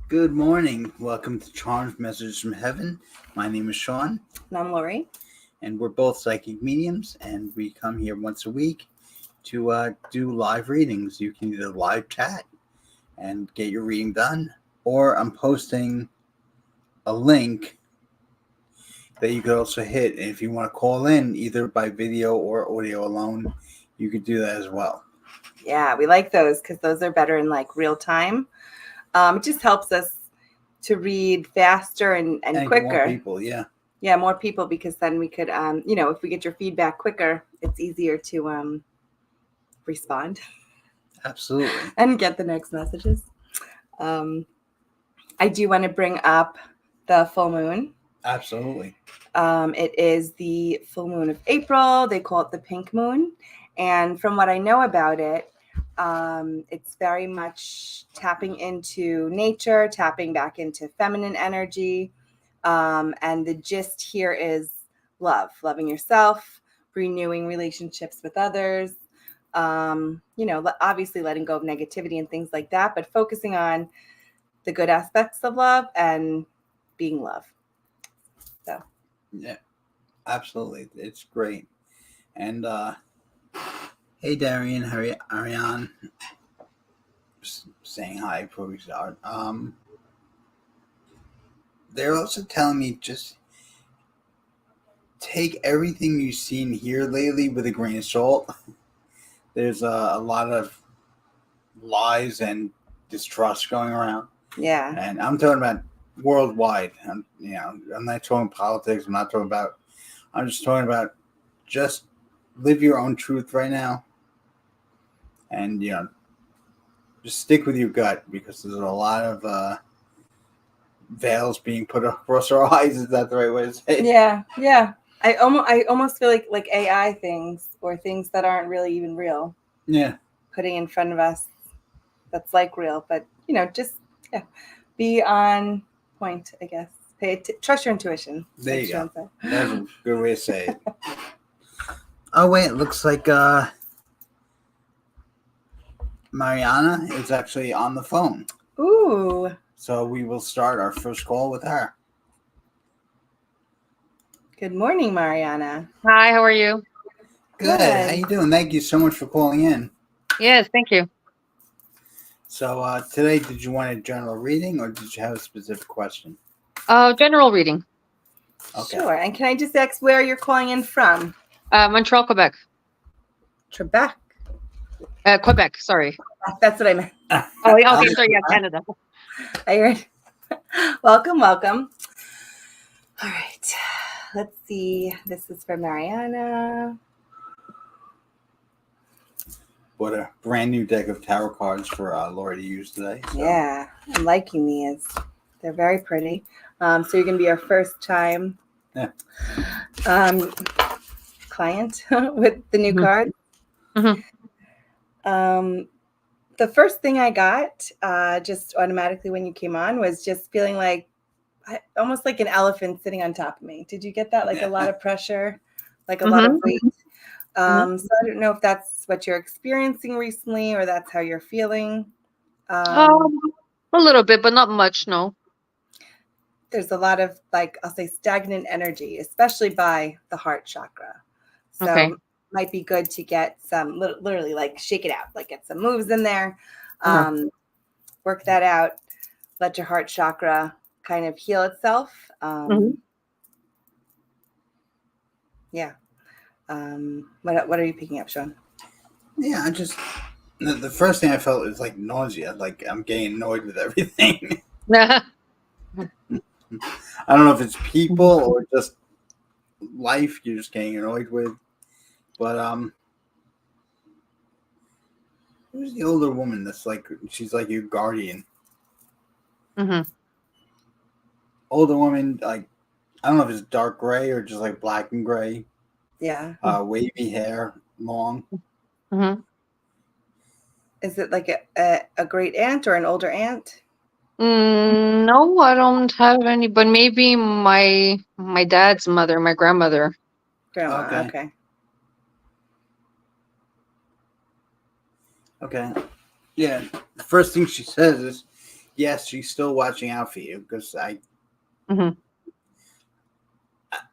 Good morning. Welcome to Charmed Messages from Heaven. My name is Shaun, And I'm Lori. and we're both psychic mediums, and we come here once a week to do live readings. You can either live chat and get your reading done, or I'm posting a link that you could also hit. And if you want to call in, either by video or audio alone, you could do that as well. Yeah, we like those because those are better in like real time. It just helps us to read faster and quicker. More people, yeah. Yeah, more people, because then we could, if we get your feedback quicker, it's easier to respond. Absolutely. And get the next messages. I do want to bring up the full moon. Absolutely. It is the full moon of April. They call it the pink moon. And from what I know about it, it's very much tapping into nature, tapping back into feminine energy. And the gist here is loving yourself, renewing relationships with others, obviously letting go of negativity and things like that, but focusing on the good aspects of love and being love. So. Yeah, absolutely. It's great. And hey, Darian, Ariane, saying hi before we start. They're also telling me just take everything you've seen here lately with a grain of salt. There's a lot of lies and distrust going around. Yeah. And I'm talking about worldwide. I'm not talking politics. I'm just talking about just live your own truth right now. And, just stick with your gut, because there's a lot of veils being put across our eyes. Is that the right way to say it? Yeah. I almost feel like AI things, or things that aren't really even real. Yeah. Putting in front of us that's like real, but just be on point, I guess. Trust your intuition. There you go. That's a good way to say it. Oh wait, it looks like Mariana is actually on the phone. Ooh. So we will start our first call with her. Good morning, Mariana. Hi, how are you? Good. How you doing? Thank you so much for calling in. Yes, thank you. So today, did you want a general reading, or did you have a specific question? General reading. Okay. Sure. And can I just ask where you're calling in from? Montreal, Quebec. Quebec, sorry. That's what I meant. Oh, okay, sorry, yeah, Canada. I heard. Welcome. All right. Let's see. This is for Mariana. What a brand new deck of tarot cards for Lori to use today. So. Yeah, I'm liking these. They're very pretty. So you're going to be our first time client with the new card. Mm-hmm. The first thing I got just automatically when you came on was just feeling like almost like an elephant sitting on top of me. Did you get that? Like a lot of pressure, like a lot of weight. So I don't know if that's what you're experiencing recently, or that's how you're feeling. A little bit, but not much, no. There's a lot of, I'll say, stagnant energy, especially by the heart chakra. So might be good to get some, literally shake it out, get some moves in there, work that out, let your heart chakra kind of heal itself. Yeah. What are you picking up, Shaun? Yeah, the first thing I felt was like nausea, like I'm getting annoyed with everything. I don't know if it's people or just life you're just getting annoyed with, but who's the older woman that's she's like your guardian? Older woman, I don't know if it's dark gray or just like black and gray. Yeah. Wavy hair, long. Is it like a great aunt or an older aunt? No, I don't have any, but maybe my dad's mother, my grandmother. Grandma, okay. Yeah. The first thing she says is, yes, she's still watching out for you because Hmm.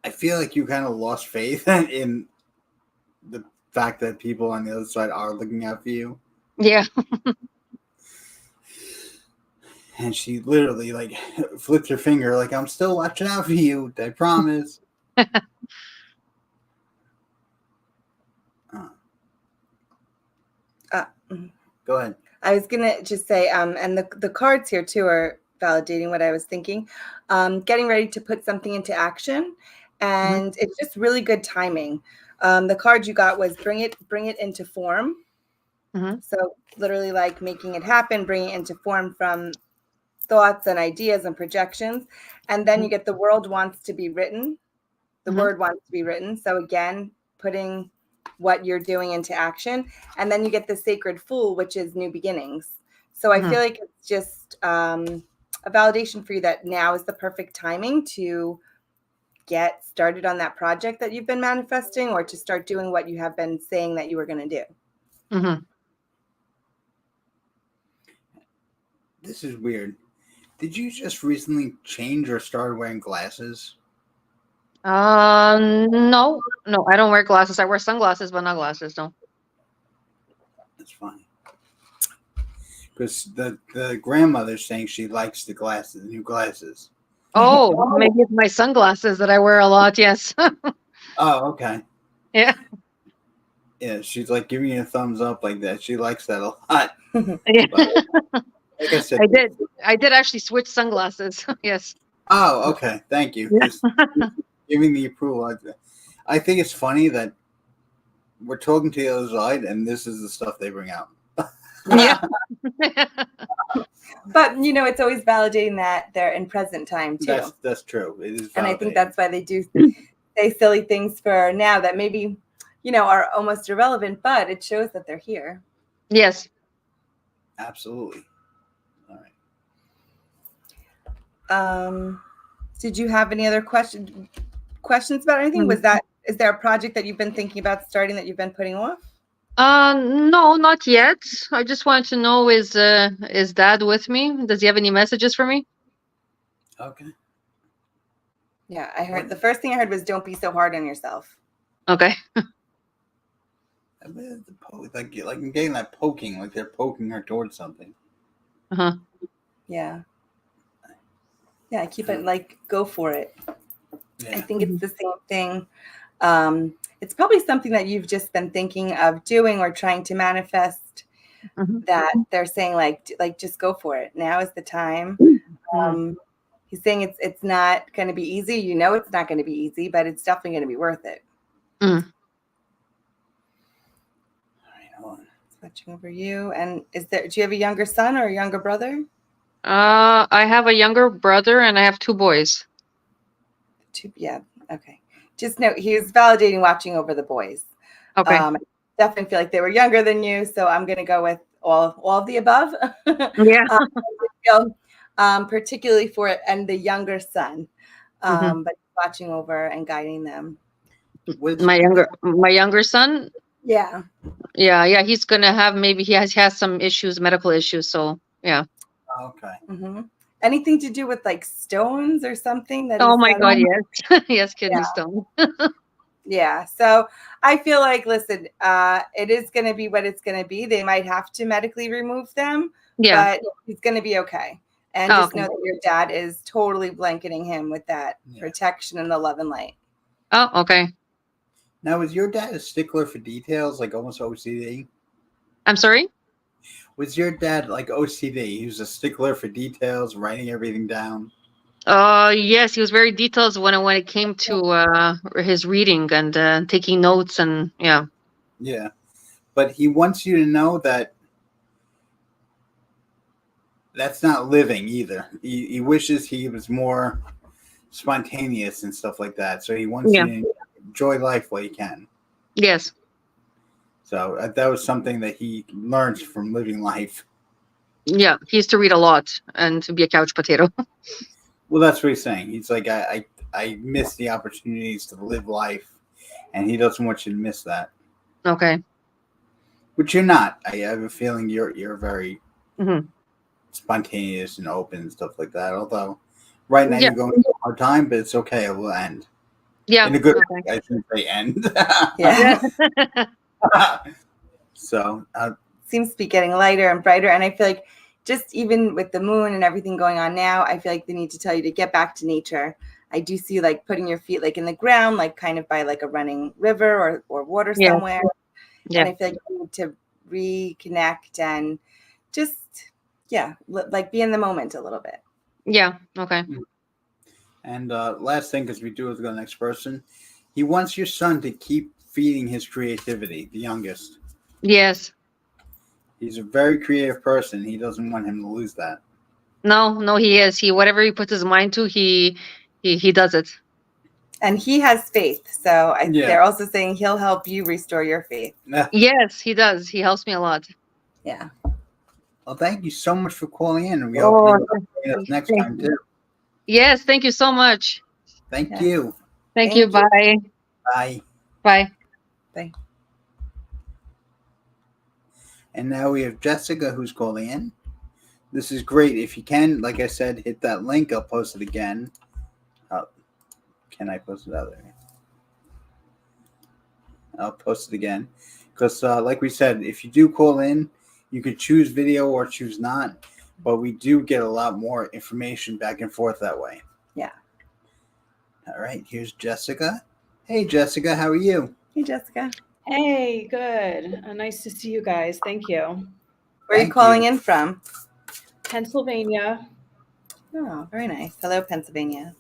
I feel like you kind of lost faith in the fact that people on the other side are looking out for you. Yeah. And she literally like flipped her finger, like I'm still watching out for you. I promise. Uh, Mhm. Go ahead. I was gonna just say, and the cards here too are validating what I was thinking. Getting ready to put something into action, and it's just really good timing. The card you got was bring it into form. Hmm. So literally like making it happen, bringing it into form from thoughts and ideas and projections, and then you get the world wants to be written. The Hmm. word wants to be written. So again, putting what you're doing into action, and then you get the sacred fool, which is new beginnings. So I Hmm. feel like it's just a validation for you that now is the perfect timing to get started on that project that you've been manifesting, or to start doing what you have been saying that you were going to do. Hmm. This is weird. Did you just recently change or start wearing glasses? No, no, I don't wear glasses. I wear sunglasses, but not glasses. No. That's fine. Because the grandmother's saying she likes the glasses, the new glasses. Oh, maybe it's my sunglasses that I wear a lot. Yes. Oh, okay. Yeah. Yeah, she's like giving you a thumbs up like that. She likes that a lot. Yeah. But like I said, I did. I did actually switch sunglasses. Yes. oh, okay. Thank you. Yeah. Just giving the approval. I think it's funny that we're talking to the other side, and this is the stuff they bring out. Yeah. But you know, it's always validating that they're in present time too. That's true. It is, And I think validating. that's why they do say silly things for now that maybe, you know, are almost irrelevant, but it shows that they're here. Yes. Absolutely. All right. Did you have any other questions about anything? Is there a project that you've been thinking about starting that you've been putting off? No, not yet. I just wanted to know is Dad with me? Does he have any messages for me? Okay. Yeah, I heard the first thing I heard was don't be so hard on yourself. Okay. I mean, like I'm getting that poking, like they're poking her towards something. Uh-huh. Yeah. Yeah, I keep it like go for it. Yeah. I think it's the same thing. It's probably something that you've just been thinking of doing or trying to manifest, Mhm. that they're saying like just go for it. Now is the time. Mhm. He's saying it's not going to be easy. You know, it's not going to be easy, but it's definitely going to be worth it. Mm. All right, hold on. Watching over you. And do you have a younger son or a younger brother? I have a younger brother and I have two boys. Yeah. Okay. Just note he's validating watching over the boys. Okay. Definitely feel like they were younger than you, so I'm going to go with all of the above. Yeah. Particularly for and the younger son, Mhm. but watching over and guiding them. My younger son. Yeah. Yeah, he's gonna have maybe he has some issues, medical issues. So yeah. Okay. Mm-hmm. Anything to do with like stones or something that Oh he's my got? God, yes, yes, kidney Yeah. stone. Yeah. So I feel like, listen, it is going to be what it's going to be. They might have to medically remove them, Yeah. but he's going to be okay. And Oh, just okay. know that your dad is totally blanketing him with that Yeah. protection and the love and light. Oh, okay. Now, was your dad a stickler for details, like almost OCD? I'm sorry. Was your dad like OCD? He was a stickler for details, writing everything down. Yes, he was very detailed when it came to his reading and taking notes and yeah. Yeah, but he wants you to know that that's not living either. He wishes he was more spontaneous and stuff like that. So he wants Yeah. you to enjoy life while you can. Yes. So that was something that he learns from living life. Yeah. He used to read a lot and to be a couch potato. Well, that's what he's saying. He's like, I miss the opportunities to live life, and he doesn't want you to miss that. Okay. Which you're not. I have a feeling you're very Hmm. spontaneous and open and stuff like that. Although right now Yeah. you're going through a hard time, but it's okay. It will end Yeah. in a good Okay. way. I shouldn't say end. Yeah. So Seems to be getting lighter and brighter. And I feel like just even with the moon and everything going on now, I feel like they need to tell you to get back to nature. I do see like putting your feet like in the ground, like kind of by like a running river or water Yeah. somewhere. Yeah. And I feel like you need to reconnect and just, like be in the moment a little bit. Yeah. Okay. and last thing, because we do have to go to the next person. He wants your son to keep feeding his creativity. The youngest. Yes. He's a very creative person. He doesn't want him to lose that. No, he is. Whatever he puts his mind to, he does it. And he has faith. So Yeah. they're also saying he'll help you restore your faith. Yes, he does. He helps me a lot. Yeah. Well, thank you so much for calling in. And we Oh, hope you join us next time too. yes, thank you so much. Thank Yeah. you. Thank you. Bye. Bye. Bye. Bye. And now we have Jessica who's calling in. This is great. If you can, like I said, hit that link. I'll post it again. Can I post it out there? I'll post it again. Because like we said, if you do call in, you could choose video or choose not. But we do get a lot more information back and forth that way. Yeah. All right. Here's Jessica. Hey, Jessica. How are you? Hey, Jessica. Hey, good. Nice to see you guys. Thank you. Where are you calling in from? Pennsylvania. Oh, very nice. Hello, Pennsylvania.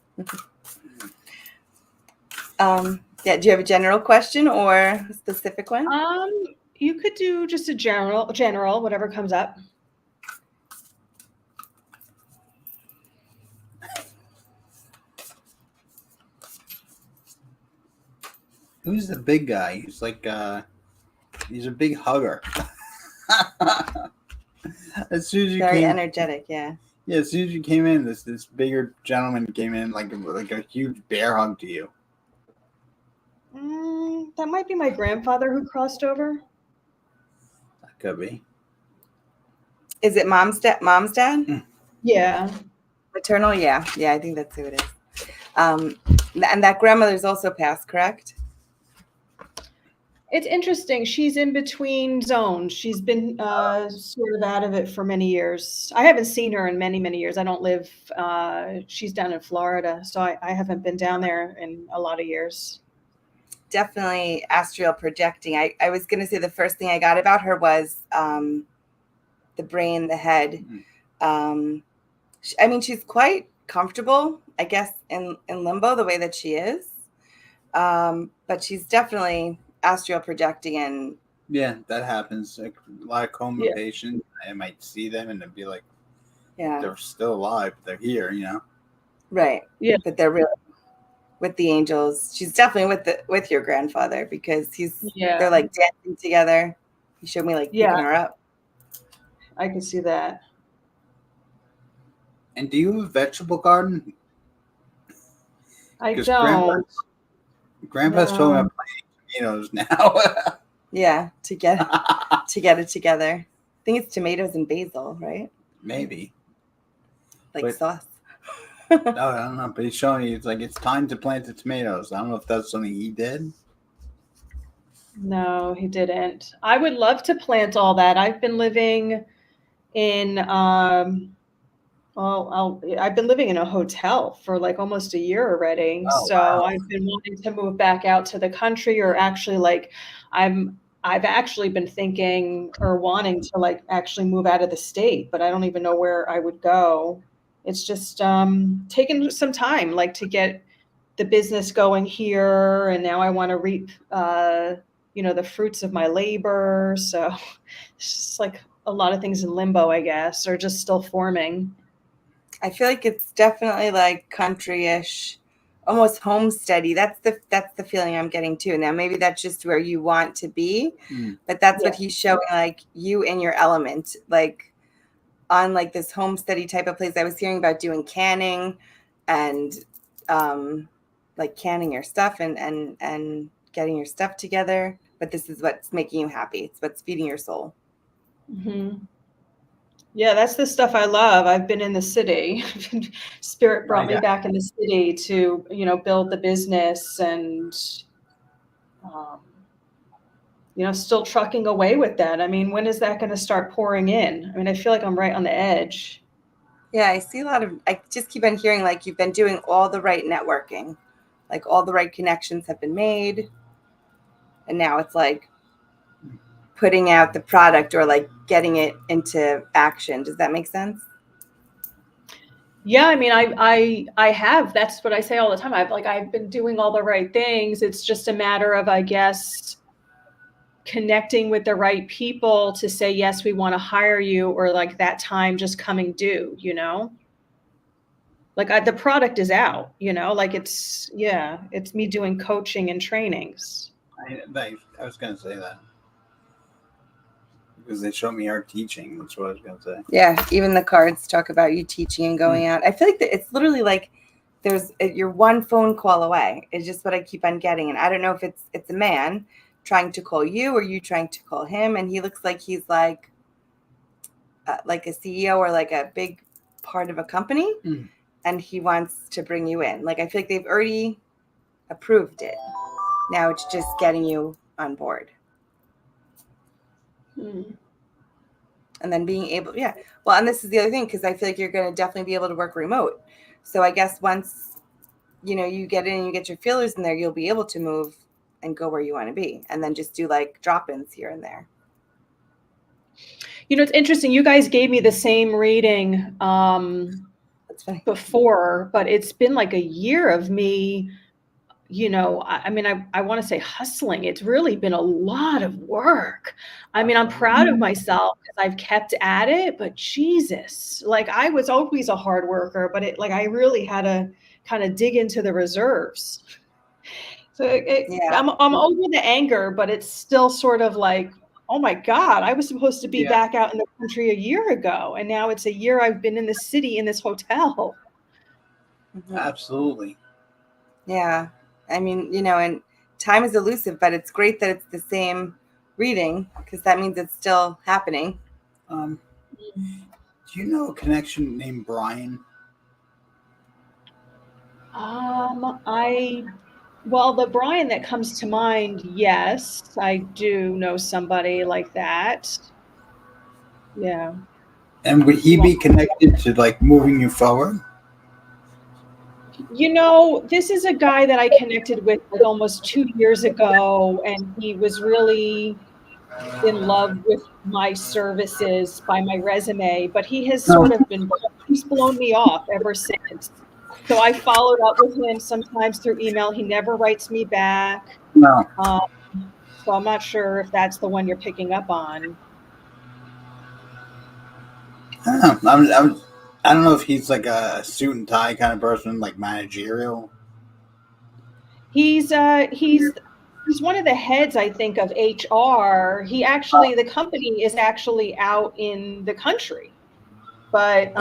Yeah, do you have a general question or a specific one? You could do just a general, whatever comes up. Who's the big guy? He's like, he's a big hugger. As soon as you Very came, energetic, yeah. yeah, as soon as you came in, this bigger gentleman came in like a huge bear hug to you. That might be my grandfather who crossed over. That could be. Is it mom's dad? Yeah. Maternal, yeah. Yeah, I think that's who it is. And that grandmother's also passed, correct? It's interesting. She's in between zones. She's been sort of out of it for many years. I haven't seen her in many, many years. I don't live, she's down in Florida, so I haven't been down there in a lot of years. Definitely astral projecting. I was going to say the first thing I got about her was the brain, the head. I mean, she's quite comfortable, I guess, in limbo the way that she is. But she's definitely astral projecting and Yeah, that happens. Like a lot of coma Yeah. patients, I might see them and it'd be like, yeah, they're still alive. They're here, you know. right. Yeah. But they're really with the angels. She's definitely with your grandfather because they're like dancing together. He showed me like picking her up. I can see that. And do you have a vegetable garden? I 'Cause don't. Grandpa's No. talking about planting tomatoes now. Yeah, to get it together. I think it's tomatoes and basil, right? Maybe. Like But- sauce. No, I don't know. But he's showing you it's like it's time to plant the tomatoes. I don't know if that's something he did. No, he didn't. I would love to plant all that. I've been living in I've been living in a hotel for like almost a year already. Oh, So wow. I've been wanting to move back out to the country, or actually like I've actually been thinking or wanting to like actually move out of the state, but I don't even know where I would go. It's just taken some time like to get the business going here, and now I want to reap the fruits of my labor. So it's just like a lot of things in limbo, I guess, or just still forming. I feel like it's definitely like country-ish, almost homesteady. That's the feeling I'm getting too. Now maybe that's just where you want to be, but that's what he's showing, like you in your element, like on like this homesteady type of place. I was hearing about doing canning and like canning your stuff and getting your stuff together. But this is what's making you happy. It's what's feeding your soul. Mm-hmm. Yeah, that's the stuff I love. I've been in the city. Spirit brought me Yeah. back in the city to, build the business and, um, still trucking away with that. I mean, when is that going to start pouring in? I mean, I feel like I'm right on the edge. Yeah, I see I just keep on hearing like you've been doing all the right networking, like all the right connections have been made. And now it's like putting out the product or like getting it into action. Does that make sense? Yeah, I mean, I have. That's what I say all the time. I've been doing all the right things. It's just a matter of, I guess, connecting with the right people to say, yes, we want to hire you, or like that time just coming due, Like the product is out, like it's me doing coaching and trainings. I was gonna say that because they showed me art teaching. That's what I was gonna say. Yeah, even the cards talk about you teaching and going out. I feel like it's literally like you're one phone call away. It's just what I keep on getting, and I don't know if it's a man trying to call you or you trying to call him, and he looks like he's like a CEO or like a big part of a company, and he wants to bring you in. Like I feel like they've already approved it. Now it's just getting you on board. And then being able, well, and this is the other thing, because I feel like you're going to definitely be able to work remote. So I guess once, you get in and you get your feelers in there, you'll be able to move and go where you want to be, and then just do like drop-ins here and there. It's interesting. You guys gave me the same reading That's funny. before, but it's been like a year of me, I mean, I want to say hustling. It's really been a lot of work. I mean, I'm proud of myself because I've kept at it, but Jesus, like I was always a hard worker, but I really had to kind of dig into the reserves. So I'm over the anger, but it's still sort of like, oh my God, I was supposed to be back out in the country a year ago. And now it's a year I've been in the city in this hotel. Absolutely. Yeah. I mean, and time is elusive, but it's great that it's the same reading because that means it's still happening. Do you know a connection named Brian? Well, the Brian that comes to mind, yes, I do know somebody like that. Yeah. And would he be connected to like moving you forward? This is a guy that I connected with like almost 2 years ago, and he was really in love with my services by my resume, but he has sort of he's blown me off ever since. So I followed up with him sometimes through email. He never writes me back. No. So I'm not sure if that's the one you're picking up on. I don't know. I don't know if he's like a suit and tie kind of person, like managerial. He's one of the heads, I think, of HR. The company is actually out in the country, but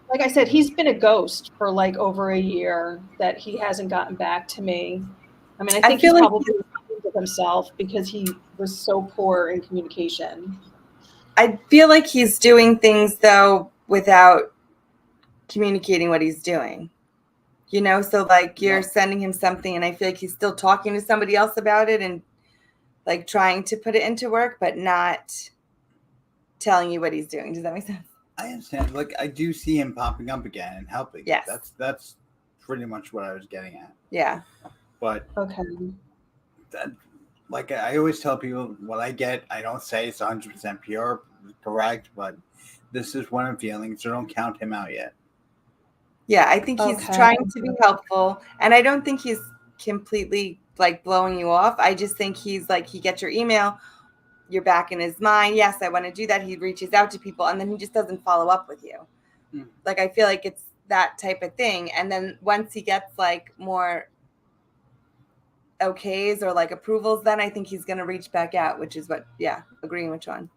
like I said, he's been a ghost for like over a year that he hasn't gotten back to me. I mean, I think he's probably ashamed of himself because he was so poor in communication. I feel like he's doing things though without communicating what he's doing. So like you're sending him something and I feel like he's still talking to somebody else about it and like trying to put it into work, but not telling you what he's doing. Does that make sense? I understand. Like I do see him popping up again and helping. Yes. That's pretty much what I was getting at. Yeah. But okay. Like I always tell people, what I get, I don't say it's 100% pure, correct, but this is what I'm feeling, so don't count him out yet. Yeah, I think he's trying to be helpful, and I don't think he's completely like blowing you off. I just think he's like, he gets your email, you're back in his mind. Yes, I want to do that. He reaches out to people, and then he just doesn't follow up with you. Like, I feel like it's that type of thing. And then once he gets like more okays or like approvals, then I think he's going to reach back out, which is what, agreeing with Shaun.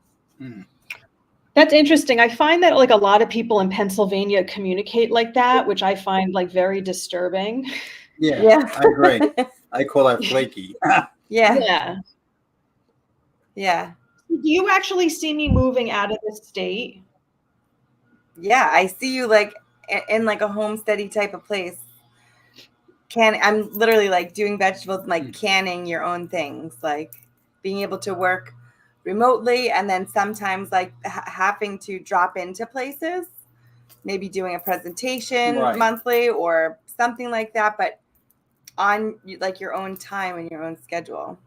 That's interesting. I find that like a lot of people in Pennsylvania communicate like that, which I find like very disturbing. Yeah. I agree. I call that flaky. Yeah. Do you actually see me moving out of the state? yeah, I see you like in like a homesteady type of place. I'm literally like doing vegetables and like canning your own things, like being able to work remotely, and then sometimes like having to drop into places, maybe doing a presentation Right. monthly or something like that, but on like your own time and your own schedule.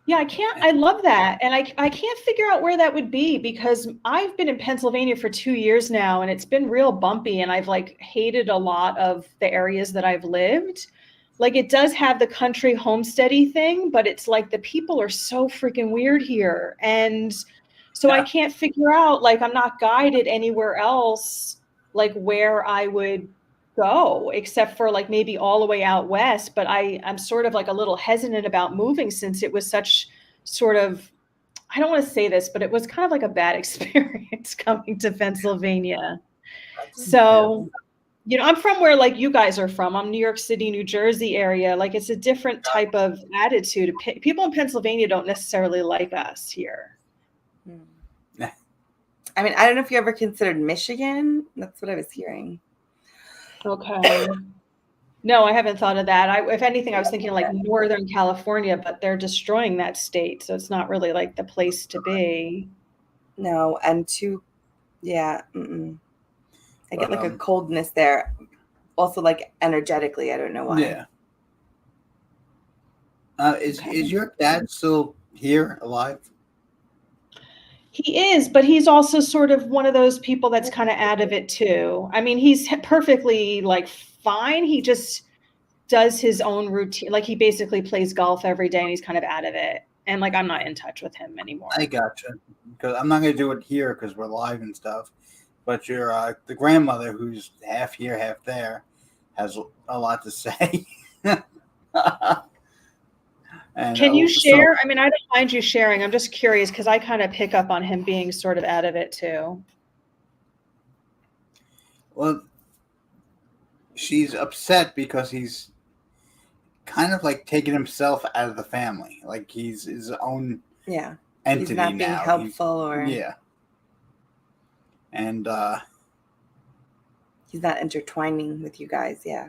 Yeah, I love that. And I can't figure out where that would be because I've been in Pennsylvania for 2 years now and it's been real bumpy and I've like hated a lot of the areas that I've lived. Like it does have the country homesteady thing, but it's like the people are so freaking weird here. And so I can't figure out, like, I'm not guided anywhere else, like where I would go, except for like maybe all the way out west. But I'm sort of like a little hesitant about moving since it was such sort of, I don't want to say this, but it was kind of like a bad experience coming to Pennsylvania. So, you know, I'm from where like you guys are from. I'm New York City, New Jersey area. Like it's a different type of attitude. People in Pennsylvania don't necessarily like us here. I mean, I don't know if you ever considered Michigan. That's what I was hearing. Okay. No, I haven't thought of that. If anything, I was thinking like Northern California, but they're destroying that state. So it's not really like the place to be. No, and yeah. I get like a coldness there. Also, like energetically, I don't know why. Yeah. Is your dad still here, alive? He is, but he's also sort of one of those people that's kind of out of it too. I mean, he's perfectly like fine. He just does his own routine. Like he basically plays golf every day and he's kind of out of it. And like, I'm not in touch with him anymore. I gotcha. Because I'm not going to do it here because we're live and stuff. But your the grandmother, who's half here, half there, has a lot to say. And can you share? I mean, I don't mind you sharing. I'm just curious because I kind of pick up on him being sort of out of it too. Well, she's upset because he's kind of like taking himself out of the family. Like he's his own entity he's not being now. helpful And he's not intertwining with you guys. Yeah.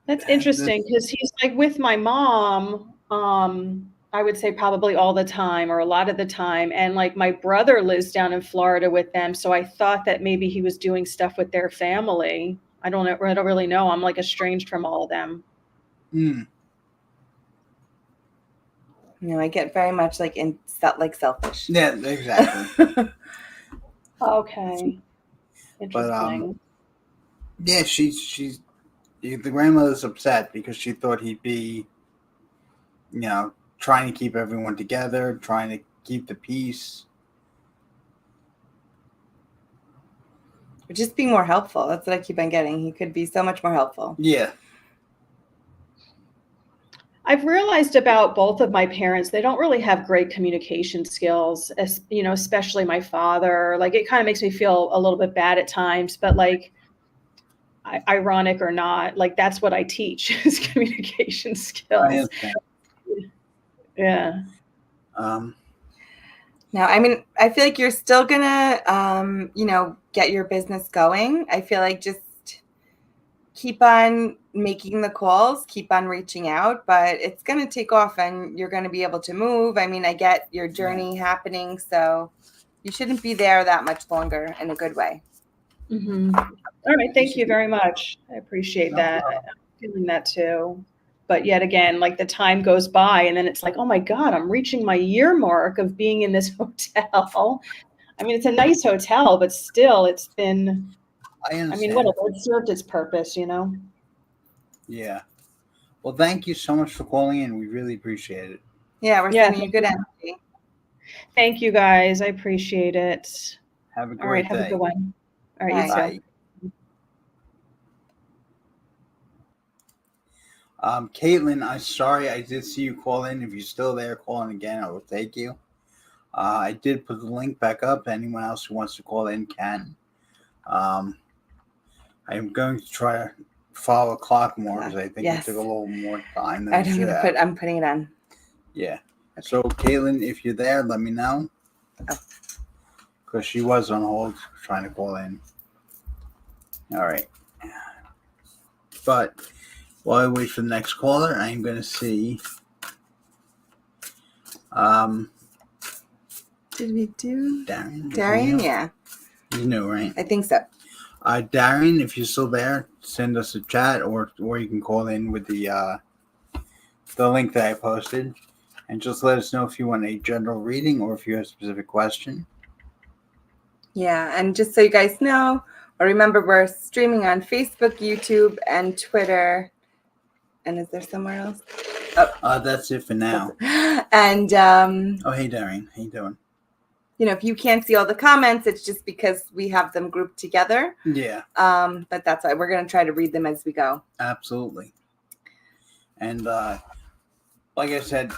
That's interesting because he's like with my mom, I would say probably all the time or a lot of the time. And like my brother lives down in Florida with them. So I thought that maybe he was doing stuff with their family. I don't really know. I'm like estranged from all of them. No, I get very much like selfish. Yeah, exactly. Okay. Interesting. But yeah, she's the grandmother's upset because she thought he'd be, you know, trying to keep everyone together, trying to keep the peace. Just being more helpful. That's what I keep on getting. He could be so much more helpful. Yeah. I've realized about both of my parents, they don't really have great communication skills, you know, especially my father. Like it kind of makes me feel a little bit bad at times, but like, ironic or not, like that's what I teach is communication skills. I understand. Yeah. Now, I mean, I feel like you're still gonna, you know, get your business going. I feel like just keep on making the calls, keep on reaching out, but it's gonna take off, and you're gonna be able to move. I mean, I get your journey happening, so you shouldn't be there that much longer in a good way. Mm-hmm. All right. Thank you very much. I appreciate that. I'm feeling that too. But yet again, like the time goes by and then it's like, oh my God, I'm reaching my year mark of being in this hotel. I mean, it's a nice hotel, but still it's been, I mean, whatever, it served its purpose, you know? Yeah. Well, thank you so much for calling in. We really appreciate it. Yeah, we're sending you good energy. Thank you guys. I appreciate it. Have a great All right, day. have a good one. All right, you Bye. too. Caitlin, I'm sorry I did see you call in. If you're still there calling again, I will take you. I did put the link back up. Anyone else who wants to call in can. I'm going to try to follow the clock more because I think it took a little more time than I'm putting it on. Yeah. So, Caitlin, if you're there, let me know. Oh. Because she was on hold trying to call in. All right. But while I wait for the next caller, I'm going to see. Did we do Darren? Darian? Yeah, You know, right? I think so. Darren, if you're still there, send us a chat or you can call in with the link that I posted. And just let us know if you want a general reading or if you have a specific question. Yeah, and just so you guys know, or remember, we're streaming on Facebook, YouTube, and Twitter. And is there somewhere else? That's it for now. And Oh, hey, Darren. How you doing? if you can't see all the comments, it's just because we have them grouped together. Yeah. But that's why we're going to try to read them as we go. Absolutely. And like I said,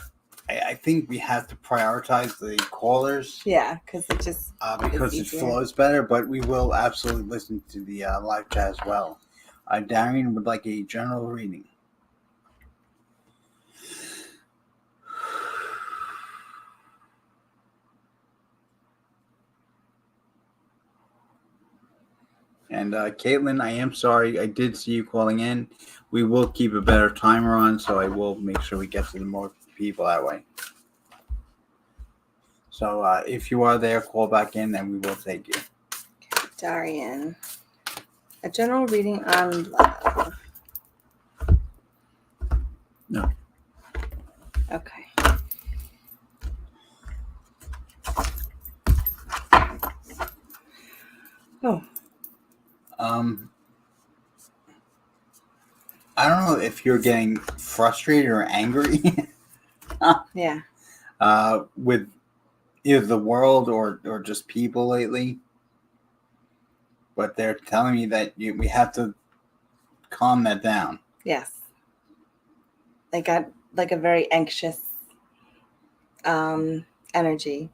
I think we have to prioritize the callers. Yeah, because it just because it flows better, but we will absolutely listen to the live chat as well. Darian would like a general reading. And Caitlin, I am sorry. I did see you calling in. We will keep a better timer on, so I will make sure we get to the more people that way. So if you are there, call back in and we will take you. Darian. A general reading on love. No. Okay. Oh. I don't know if you're getting frustrated or angry. Yeah. With either the world or just people lately. But they're telling me that we have to calm that down. Yes. I got like a very anxious energy.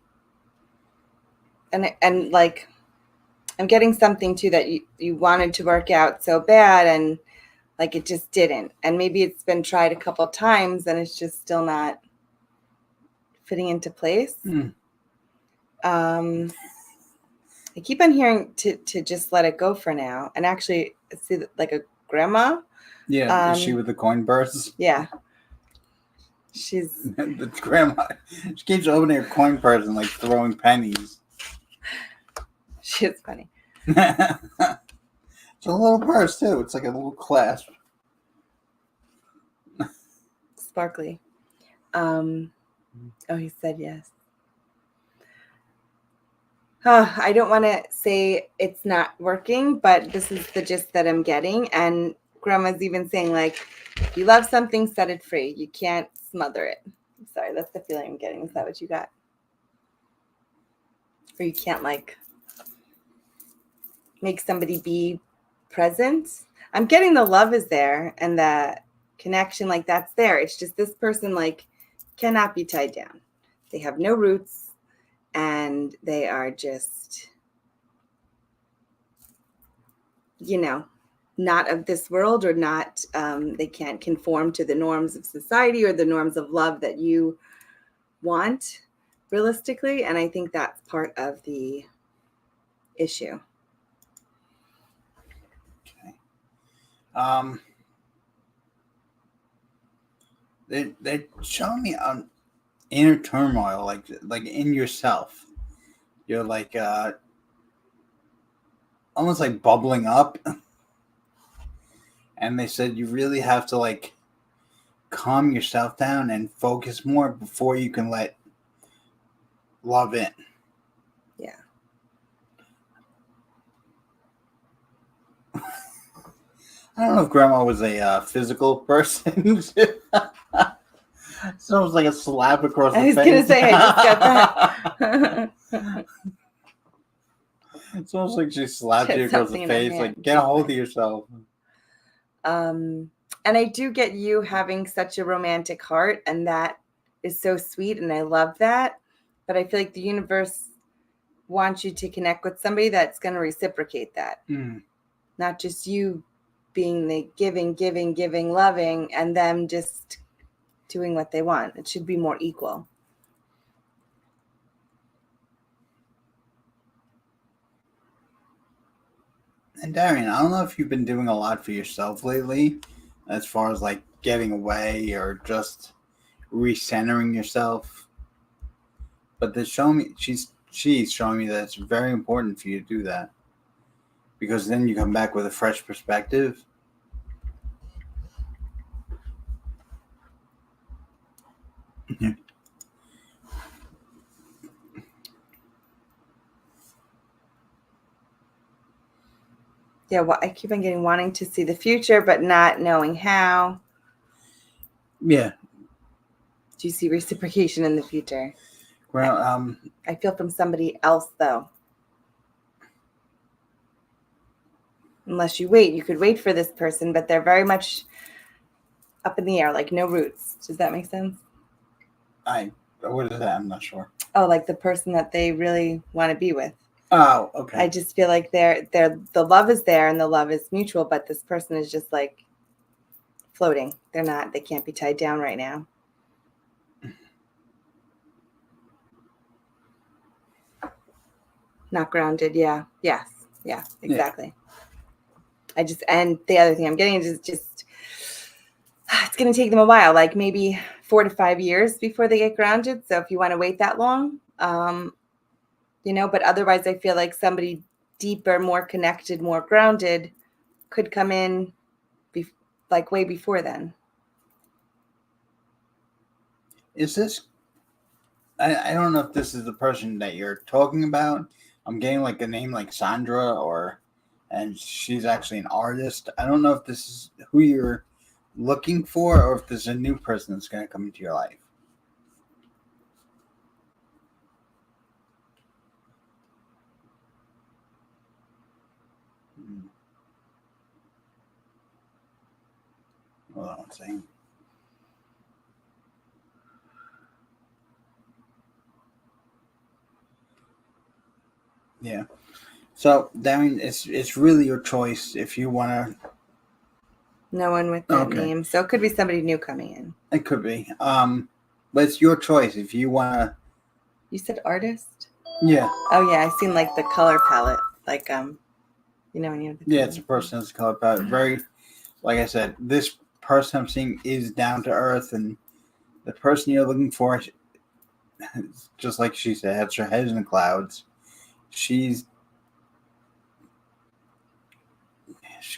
And like I'm getting something too that you wanted to work out so bad and like it just didn't. And maybe it's been tried a couple of times and it's just still not fitting into place. I keep on hearing to just let it go for now. And actually see like a grandma. Yeah, is she with the coin purse? Yeah. She's the grandma. She keeps opening her coin purse and like throwing pennies. She's funny. It's a little purse too. It's like a little clasp. Sparkly. Oh, he said yes. I don't want to say it's not working, but this is the gist that I'm getting. And Grandma's even saying, like, if you love something, set it free. You can't smother it. I'm sorry, that's the feeling I'm getting. Is that what you got? Or you can't, like, make somebody be present? I'm getting the love is there and the connection, like, that's there. It's just this person, like, cannot be tied down. They have no roots. And they are just, not of this world or not, they can't conform to the norms of society or the norms of love that you want realistically. And I think that's part of the issue. Okay. They're showing me inner turmoil, like in yourself. You're like almost like bubbling up. And they said you really have to like calm yourself down and focus more before you can let love in. Yeah. I don't know if Grandma was a physical person. It's almost like a slap across the face. I was going to say, I just got that. It's almost like she slapped you across the face. Like, get a hold of yourself. And I do get you having such a romantic heart, and that is so sweet, and I love that. But I feel like the universe wants you to connect with somebody that's going to reciprocate that. Not just you being the giving, loving, and them just doing what they want. It should be more equal. And Darian, I don't know if you've been doing a lot for yourself lately, as far as like getting away or just recentering yourself. But she's showing me that it's very important for you to do that, because then you come back with a fresh perspective. Yeah, well, I keep on getting wanting to see the future, but not knowing how. Yeah. Do you see reciprocation in the future? Well, I feel from somebody else, though. Unless you wait, you could wait for this person, but they're very much up in the air, like no roots. Does that make sense? what is that? I'm not sure. Oh, like the person that they really want to be with. Oh, okay. I just feel like the love is there and the love is mutual, but this person is just like floating. They can't be tied down right now. Not grounded. Yeah. Yes. Yeah, exactly. Yeah. And the other thing I'm getting is just it's going to take them a while, like maybe 4 to 5 years before they get grounded. So if you want to wait that long, but otherwise I feel like somebody deeper, more connected, more grounded could come in like way before then. Is this? I don't know if this is the person that you're talking about. I'm getting like a name like Sandra, and she's actually an artist. I don't know if this is who you're looking for, or if there's a new person that's going to come into your life. Hold on one second. Yeah. So, Darren, it's really your choice if you want to. No one with that name. So it could be somebody new coming in. It could be. But it's your choice if you want to. You said artist? Yeah. Oh, yeah. I seen like the color palette. Like, when you have the Yeah, it's a person that's color palette. Very, like I said, this person I'm seeing is down to earth, and the person you're looking for, just like she said, has her head in the clouds. She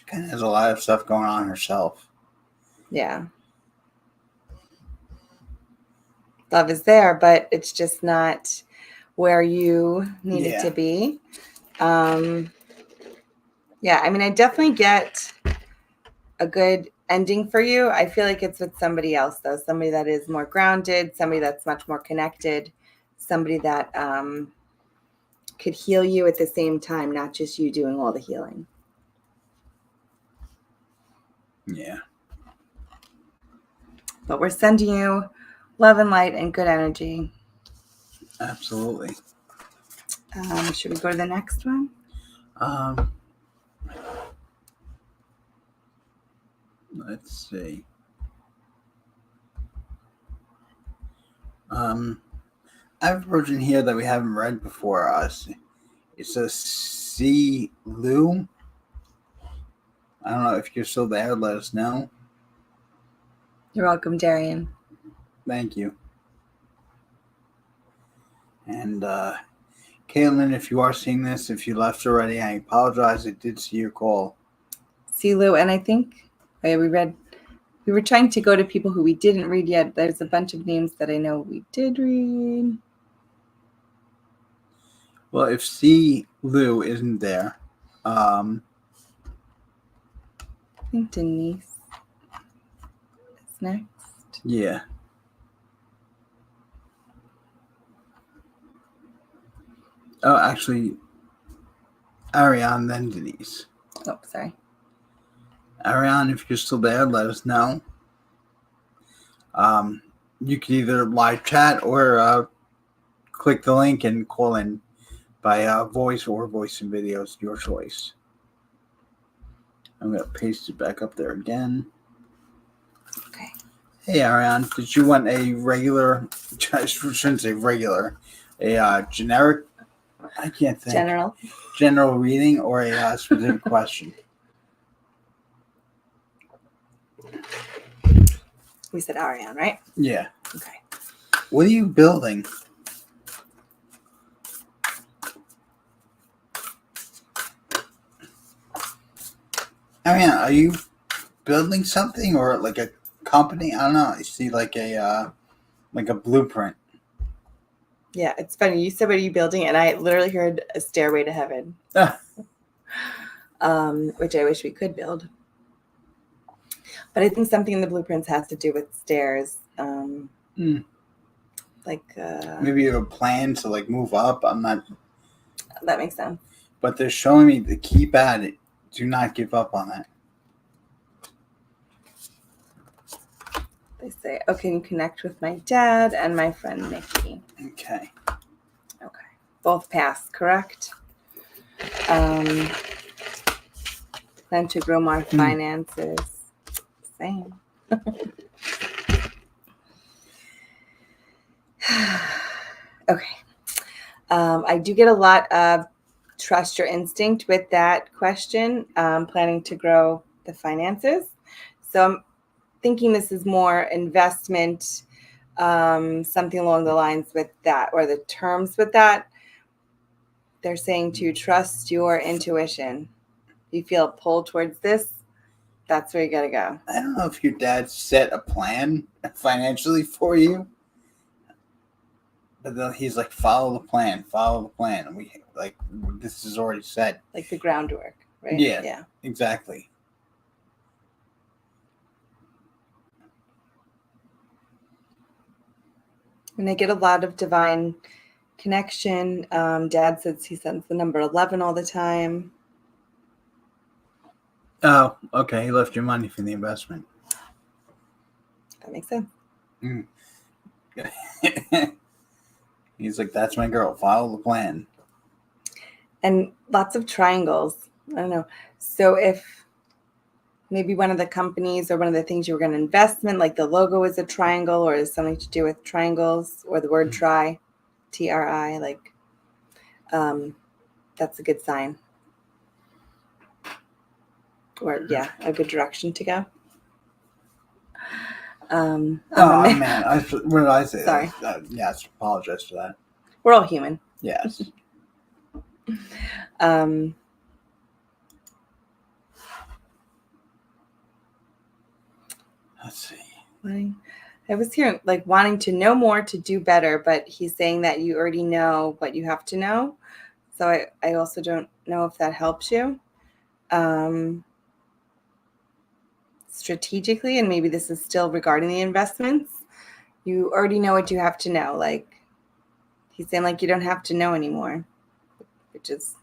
kind of has a lot of stuff going on herself. Yeah. Love is there, but it's just not where you need it to be. Yeah, I mean, I definitely get a good ending for you. I feel like it's with somebody else, though. Somebody that is more grounded, somebody that's much more connected, somebody that could heal you at the same time, not just you doing all the healing. Yeah. But we're sending you love and light and good energy. Absolutely. Should we go to the next one? Let's see. I have a version here that we haven't read before us. It says C. Lou. I don't know if you're still there. Let us know. You're welcome, Darian. Thank you. And Caitlin, if you are seeing this, if you left already, I apologize. I did see your call. See, Lou, and I think we were trying to go to people who we didn't read yet. There's a bunch of names that I know we did read. Well, if C. Lou isn't there, I think Denise is next. Yeah. Oh, actually, Ariane, then Denise. Oh, sorry. Ariane, if you're still there, let us know. You can either live chat or click the link and call in by voice or voice and videos, your choice. I'm going to paste it back up there again. Okay. Hey, Ariane, did you want a regular, I shouldn't say regular, a generic I can't think. General. Reading or a specific question? We said Ariane, right? Yeah. Okay. What are you building? Ariane, are you building something or like a company? I don't know. I see like a blueprint. Yeah, it's funny. You said, what are you building? And I literally heard a stairway to heaven. Which I wish we could build. But I think something in the blueprints has to do with stairs. Like maybe you have a plan to like move up. I'm not. That makes sense. But they're showing me to keep at it. Do not give up on that. They say, "Oh, can you connect with my dad and my friend Nikki?" Okay. Okay. Both pass, correct? Plan to grow more finances. Same. Okay. I do get a lot of trust your instinct with that question, planning to grow the finances. So I'm thinking this is more investment, something along the lines with that, or the terms with that. They're saying to trust your intuition. You feel pulled towards this, that's where you got to go. I don't know if your dad set a plan financially for you, but then he's like, follow the plan. And we like, this is already set. Like the groundwork, right? Yeah. Exactly. And I get a lot of divine connection. Dad says he sends the number 11 all the time. Oh, okay. He left your money for the investment. That makes sense. He's like, that's my girl. Follow the plan. And lots of triangles. I don't know. So if maybe one of the companies or one of the things you were going to invest in, like the logo is a triangle or is something to do with triangles, or the word try, TRI, like that's a good sign. Or a good direction to go. Man, what did I say? Sorry. Yes, apologize for that. We're all human. Yes. Let's see. I was hearing like wanting to know more to do better, but he's saying that you already know what you have to know. So I also don't know if that helps you. Strategically, and maybe this is still regarding the investments, you already know what you have to know. Like he's saying, like you don't have to know anymore, which is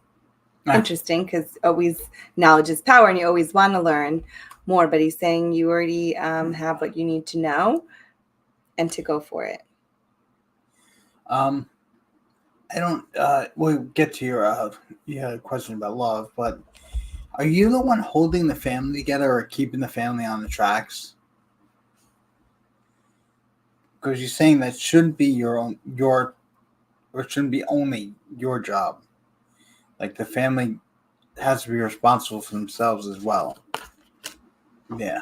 interesting because always knowledge is power, and you always want to learn more. But he's saying you already have what you need to know, and to go for it. I don't. We'll get to your you had a question about love, but are you the one holding the family together or keeping the family on the tracks? Because you're saying that shouldn't be or it shouldn't be only your job. Like the family has to be responsible for themselves as well. Yeah.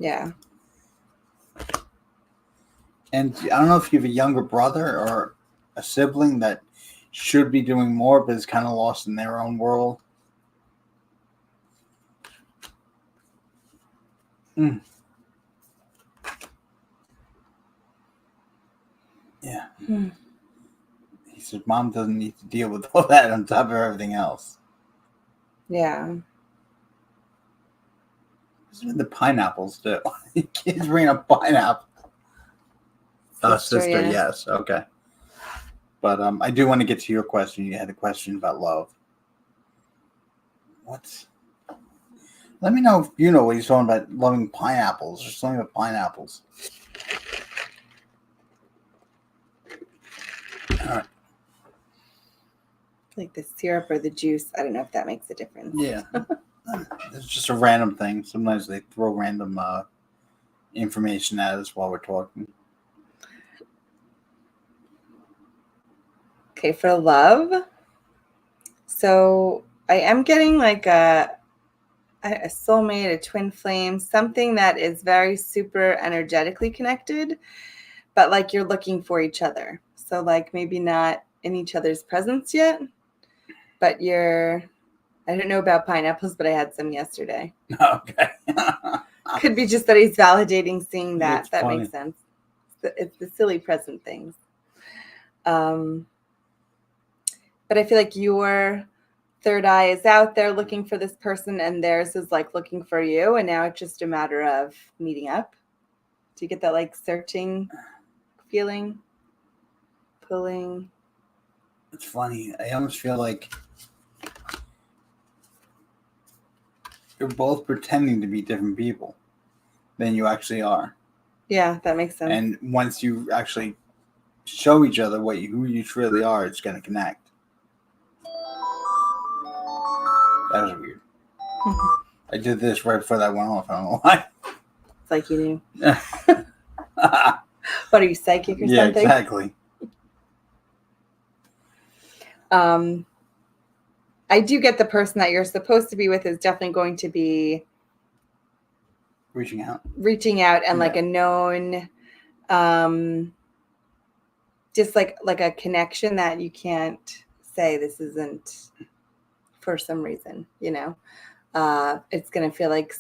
Yeah. And I don't know if you have a younger brother or a sibling that should be doing more, but is kind of lost in their own world. Yeah. He said, Mom doesn't need to deal with all that on top of everything else. Yeah. The pineapples, too. Kids bring up pineapple. Sister, yeah. Yes. Okay. But I do want to get to your question. You had a question about love. Let me know if you know what he's talking about, loving pineapples or something about pineapples. All right. Like the syrup or the juice. I don't know if that makes a difference. Yeah. It's just a random thing. Sometimes they throw random information at us while we're talking. Okay, for love. So I am getting like a soulmate, a twin flame, something that is very super energetically connected, but like you're looking for each other. So like maybe not in each other's presence yet, but I don't know about pineapples, but I had some yesterday. Okay. Could be just that he's validating seeing that. That's That funny. makes sense. It's the silly present things. But I feel like your third eye is out there looking for this person and theirs is like looking for you. And now it's just a matter of meeting up. Do you get that like searching feeling? Pulling? It's funny. I almost feel like you're both pretending to be different people than you actually are. Yeah, that makes sense. And once you actually show each other who you truly are, it's going to connect. That was weird. I did this right before that went off. I don't know why. It's like you knew. What are you, psychic or Yeah, something? exactly. I do get the person that you're supposed to be with is definitely going to be Reaching out. and like a known, just like a connection that you can't say this isn't for some reason, it's going to feel like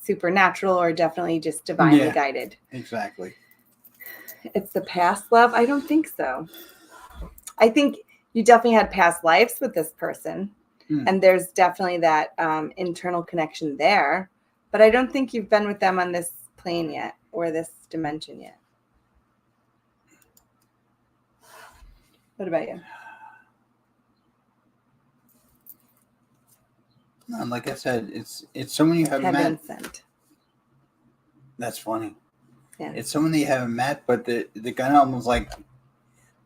supernatural or definitely just divinely guided. Exactly. It's the past love. I don't think so. I think you definitely had past lives with this person. And there's definitely that internal connection there. But I don't think you've been with them on this plane yet or this dimension yet. What about you? And like I said, it's someone you haven't met. Heaven sent. That's funny. Yeah. It's someone that you haven't met, but they're gonna almost like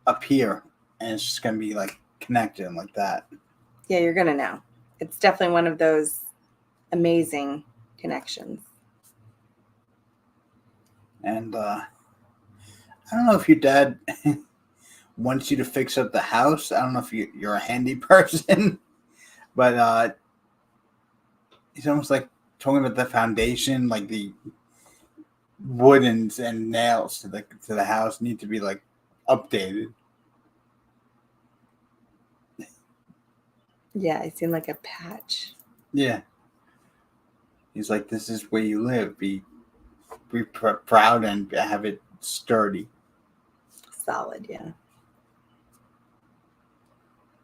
appear, and it's just gonna be like connected and like that. Yeah, you're gonna know. It's definitely one of those amazing connections. And I don't know if your dad wants you to fix up the house. I don't know if you're a handy person, but he's almost like talking about the foundation, like the wood and nails to the house need to be like updated. Yeah, I seem like a patch. Yeah. He's like, this is where you live. Be proud and have it sturdy. Solid, yeah.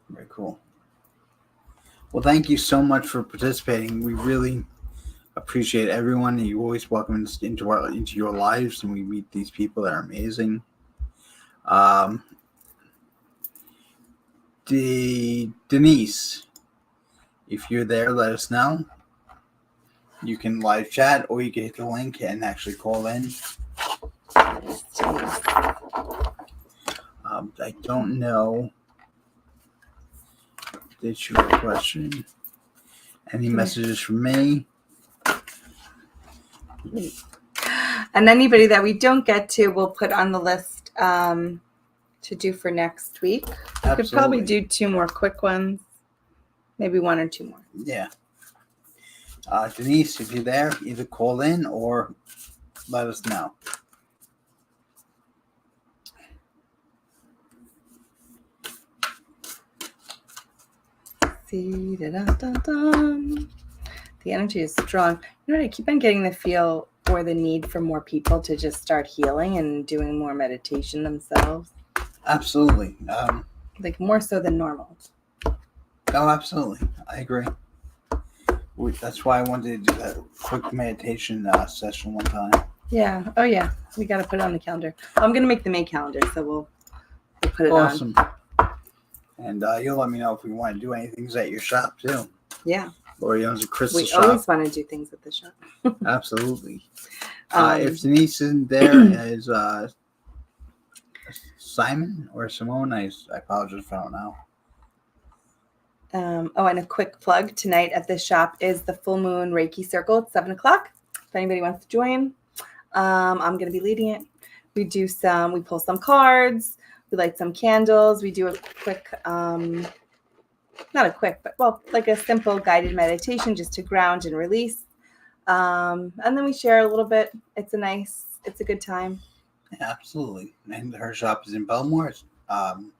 Very cool. Well, thank you so much for participating. We really appreciate everyone. You always welcome us into your lives, and we meet these people that are amazing. Denise, if you're there, let us know. You can live chat, or you can hit the link and actually call in. I don't know. Did you have a question? Any messages from me? And anybody that we don't get to, we'll put on the list to do for next week. We could probably do 2 more quick ones. Maybe 1 or 2 more. Yeah. Denise, if you're there, either call in or let us know. The energy is strong. You know what? I keep on getting the feel or the need for more people to just start healing and doing more meditation themselves. Absolutely. Like more so than normal. Oh, absolutely. I agree. That's why I wanted to do that quick meditation session one time. Yeah. Oh, yeah. We got to put it on the calendar. I'm going to make the May calendar, so we'll put it Awesome. on. And you'll let me know if we want to do anything at your shop, too. Yeah. Lori owns a crystal shop. We always want to do things at the shop. Absolutely. If Denise isn't there, is Simon or Simone? I apologize if I don't know. And a quick plug tonight at the shop is the Full Moon Reiki Circle at 7:00. If anybody wants to join, I'm going to be leading it. We pull some cards. We light some candles. We do a quick, not a quick, but well, like a simple guided meditation just to ground and release. And then we share a little bit. It's a good time. Yeah, absolutely. And her shop is in Belmore. On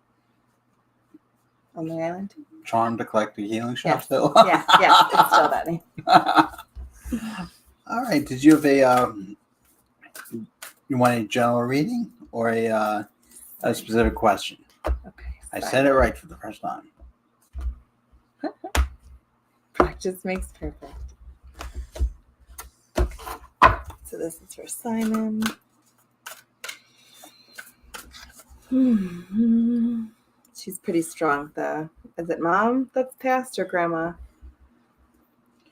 the island. Charm to Collect the Healing Shop Yes. still. Yeah, it's still that name. All right. Did you have you want a general reading or a specific question? Okay. I said it right for the first time. Practice makes perfect. So this is for Simon. She's pretty strong, though. Is it mom that's passed or grandma?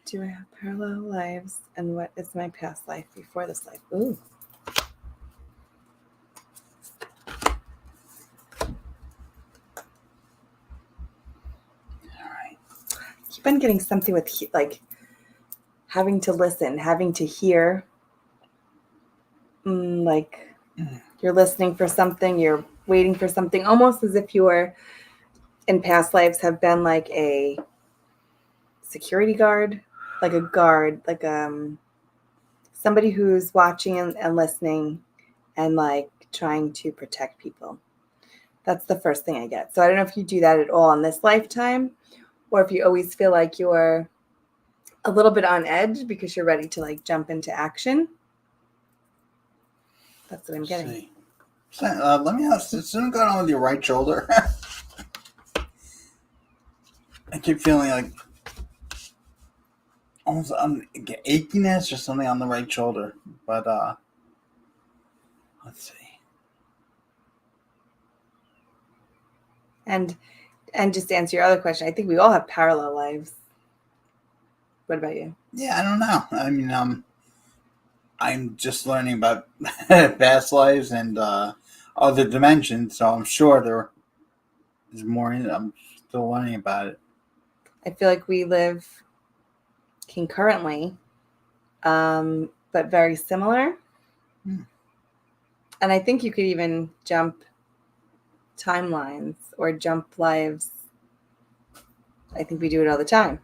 Do I have parallel lives? And what is my past life before this life? Ooh. All right. Keep on getting something with like having to listen, having to hear. Like you're listening for something, you're waiting for something, almost as if you were in past lives have been like a security guard, like a guard, like somebody who's watching and listening and like trying to protect people. That's the first thing I get. So I don't know if you do that at all in this lifetime, or if you always feel like you're a little bit on edge because you're ready to like jump into action. That's what I'm getting. See. So, let me ask, is something going on with your right shoulder? I keep feeling like almost achiness or something on the right shoulder. But let's see. And just to answer your other question, I think we all have parallel lives. What about you? Yeah, I don't know. I mean, I'm just learning about past lives and other dimensions, so I'm sure there's more in it. I'm still learning about it. I feel like we live concurrently, but very similar. And I think you could even jump timelines or jump lives. I think we do it all the time.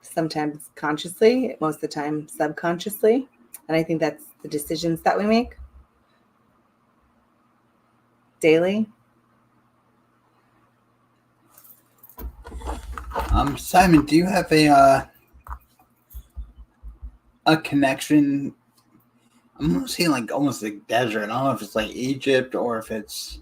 Sometimes consciously, most of the time subconsciously. And I think that's the decisions that we make daily. Simon, do you have a connection? I'm almost seeing like almost like desert. I don't know if it's like Egypt or if it's.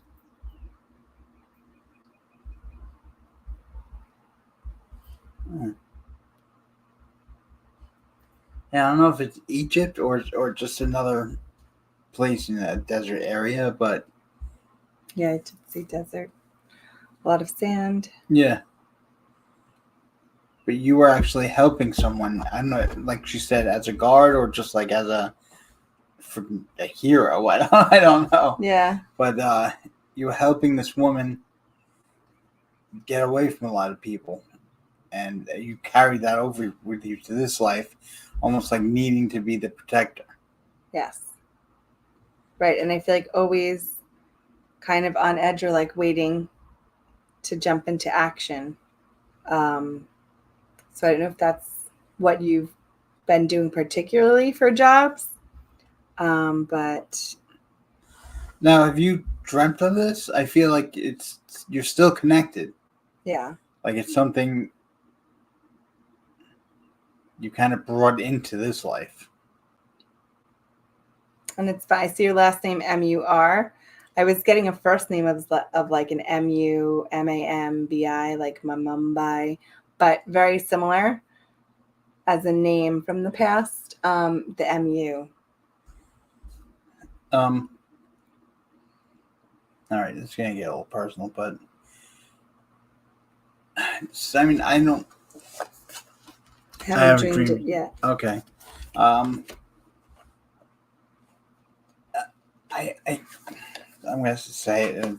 Yeah, I don't know if it's Egypt or just another place in that desert area, but Yeah, I did see desert. A lot of sand. yeah. But you were actually helping someone. I don't know, like she said, as a guard or just like as a hero. I don't know. Yeah. But you were helping this woman get away from a lot of people, and you carried that over with you to this life, almost like needing to be the protector. Yes. Right. And I feel like always kind of on edge or like waiting to jump into action. So I don't know if that's what you've been doing particularly for jobs. But now, have you dreamt of this? I feel like you're still connected. yeah. Like it's something you kind of brought into this life. And it's fine. I see your last name M-U-R. I was getting a first name of like an M-U-M-A-M-B-I, like Mumbai, but very similar as a name from the past. The M-U. All right, it's gonna get a little personal, but I mean, I don't. I haven't dreamed it yet. Okay. I'm going to say it.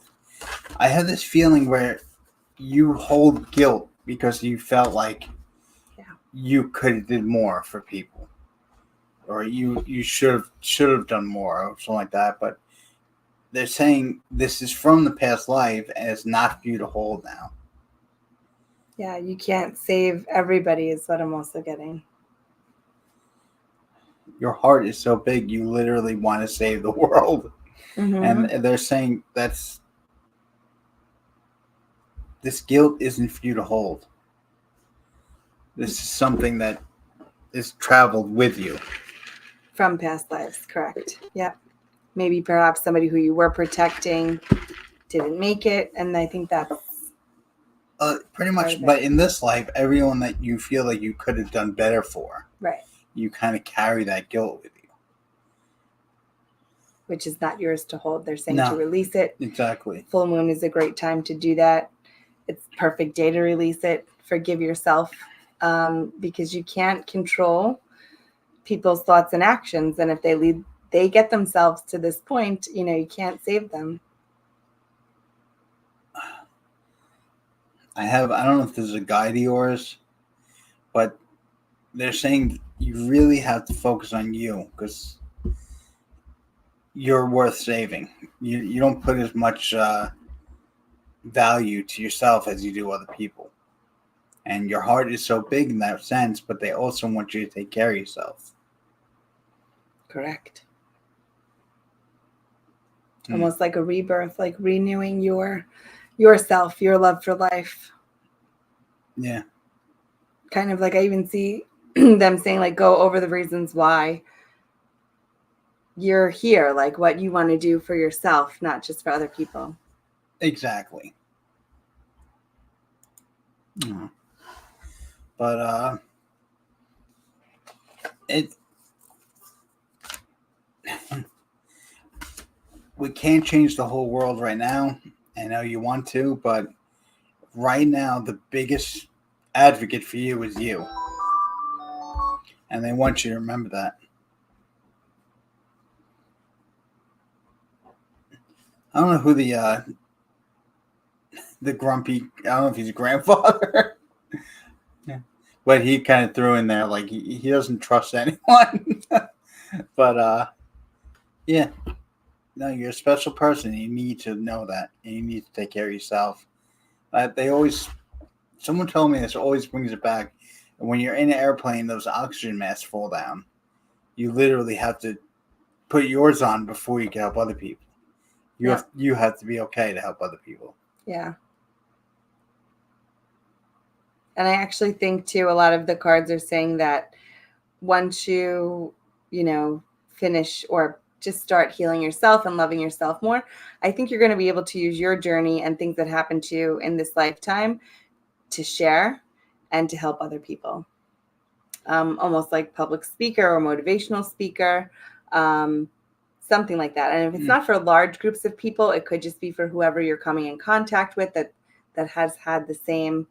I have this feeling where you hold guilt because you felt like you could have did more for people, or you should have done more or something like that. But they're saying this is from the past life and it's not for you to hold now. Yeah, you can't save everybody is what I'm also getting. Your heart is so big, you literally want to save the world. Mm-hmm. And they're saying this guilt isn't for you to hold. This is something that is traveled with you. From past lives, correct. Yep. Maybe perhaps somebody who you were protecting didn't make it, and I think that's Pretty part much, of it. but in this life, everyone that you feel like you could have done better for, Right, you kind of carry that guilt with you. which is not yours to hold. They're saying No. to release it. Exactly. Full moon is a great time to do that. It's perfect day to release it. Forgive yourself, because you can't control people's thoughts and actions, and if they get themselves to this point, you can't save them. I don't know if this is a guide of yours, but they're saying you really have to focus on you because you're worth saving. You don't put as much value to yourself as you do other people. And your heart is so big in that sense, but they also want you to take care of yourself. Correct. Almost like a rebirth, like renewing yourself, your love for life. Yeah. Kind of like I even see them saying, like, go over the reasons why you're here, like what you want to do for yourself, not just for other people. Exactly. But we can't change the whole world right now. I know you want to, but right now the biggest advocate for you is you. And they want you to remember that. I don't know who the grumpy, I don't know if he's a grandfather. Yeah. But he kind of threw in there like he doesn't trust anyone. But yeah. No, you're a special person. You need to know that. And you need to take care of yourself. Someone told me this always brings it back. When you're in an airplane, those oxygen masks fall down. You literally have to put yours on before you can help other people. You have to be okay to help other people. Yeah. And I actually think too, a lot of the cards are saying that once you finish or just start healing yourself and loving yourself more, I think you're going to be able to use your journey and things that happen to you in this lifetime to share and to help other people. Almost like public speaker or motivational speaker, something like that. And if it's not for large groups of people, it could just be for whoever you're coming in contact with that has had the same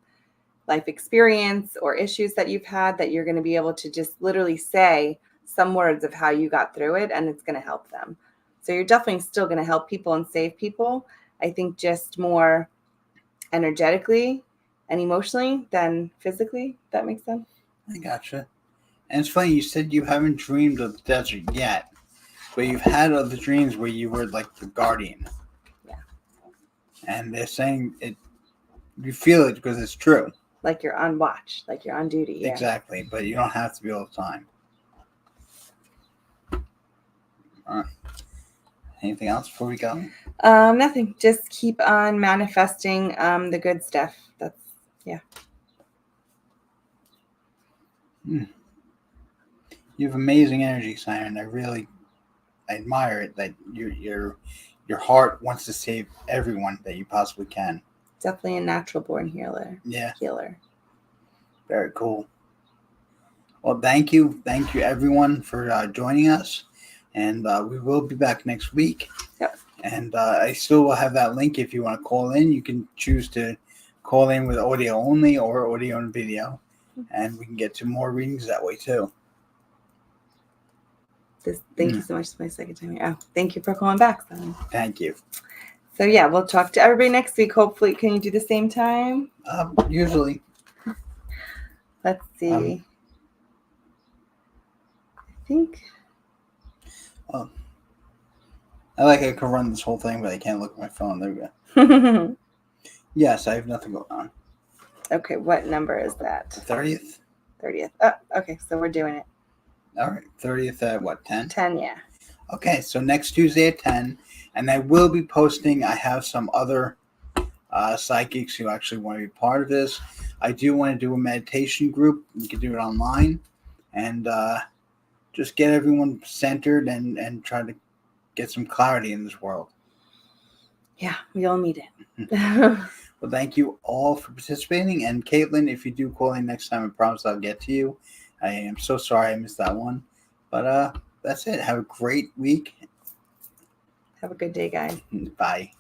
life experience or issues that you've had, that you're going to be able to just literally say some words of how you got through it, and it's going to help them. So you're definitely still going to help people and save people. I think just more energetically and emotionally than physically. If that makes sense. I gotcha. And it's funny, you said you haven't dreamed of the desert yet, but you've had other dreams where you were like the guardian. Yeah. And they're saying it. You feel it because it's true. Like you're on watch, like you're on duty. Yeah. Exactly, but you don't have to be all the time. Anything else before we go? Nothing. Just keep on manifesting the good stuff. That's You have amazing energy, Simon. I admire it that your heart wants to save everyone that you possibly can. definitely a natural born healer. Yeah. Healer. Very cool. Well, thank you everyone for joining us, and we will be back next week. Yep. And I still will have that link if you want to call in. You can choose to call in with audio only or audio and video, and we can get to more readings that way too. Thank you so much. It's my second time here. Oh, thank you for calling back, Simon. Thank you. So yeah, we'll talk to everybody next week. Hopefully, can you do the same time? Usually. Let's see. I think. I could run this whole thing, but I can't look at my phone. There we go. Yes, I have nothing going on. Okay, what number is that? 30th? 30th. Oh, okay, so we're doing it. All right. 30th at what, 10? 10, yeah. Okay, so next Tuesday at 10. And I will be posting, I have some other psychics who actually want to be part of this. I do want to do a meditation group. You can do it online. And just get everyone centered and try to get some clarity in this world. Yeah, we all need it. Well, thank you all for participating. And Caitlin, if you do call in next time, I promise I'll get to you. I am so sorry I missed that one. But that's it. Have a great week. Have a good day, guys. Bye.